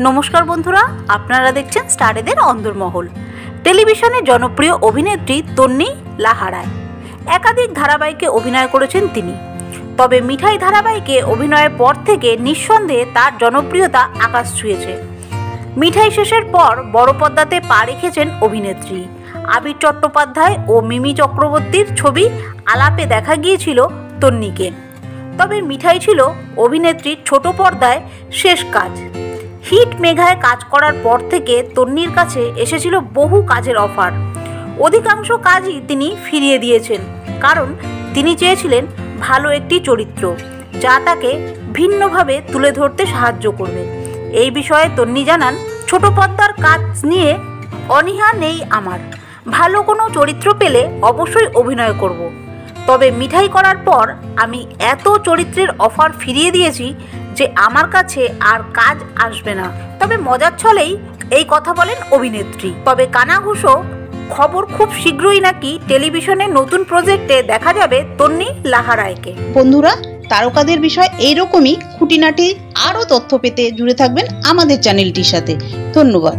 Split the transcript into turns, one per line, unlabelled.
নমস্কার বন্ধুরা, আপনারা দেখছেন স্টারেদের অন্দরমহল। টেলিভিশনের জনপ্রিয় অভিনেত্রী তন্নি লাহারায় একাধিক ধারাবাহিকে অভিনয় করেছেন তিনি। তবে মিঠাই ধারাবাহিকে অভিনয়ের পর থেকে নিঃসন্দেহে তার জনপ্রিয়তা আকাশ ছুঁয়েছে। মিঠাই শেষের পর বড় পর্দাতে পা রেখেছেন অভিনেত্রী। আবির চট্টোপাধ্যায় ও মিমি চক্রবর্তীর ছবি আলাপে দেখা গিয়েছিল তন্নিকে। তবে মিঠাই ছিল অভিনেত্রীর ছোট পর্দায় শেষ কাজ। হিট মেঘায় কাজ করার পর থেকে তন্নির কাছে এসেছিল বহু কাজের অফার। অধিকাংশ কাজই তিনি ফিরিয়ে দিয়েছেন, কারণ তিনি চেয়েছিলেন ভালো একটি চরিত্র যা তাকে ভিন্নভাবে তুলে ধরতে সাহায্য করবে। এই বিষয়ে তন্নি জানান, ছোট পর্দার কাজ নিয়ে অনীহা নেই আমার। ভালো কোনো চরিত্র পেলে অবশ্যই অভিনয় করব। তবে মিঠাই করার পর আমি এত চরিত্রের অফার ফিরিয়ে দিয়েছি যে আমার কাছে আর কাজ আসবে না। তবে মজার ছলেই এই কথা বলেন অভিনেত্রী। তবে কানাঘুষো খবর, খুব শীঘ্রই নাকি টেলিভিশনের নতুন প্রজেক্টে দেখা যাবে তন্নি লাহারায়কে।
বন্ধুরা, তারকাদের বিষয় এইরকমই খুঁটিনাটি আরও তথ্য পেতে জুড়ে থাকবেন আমাদের চ্যানেলটির সাথে। ধন্যবাদ।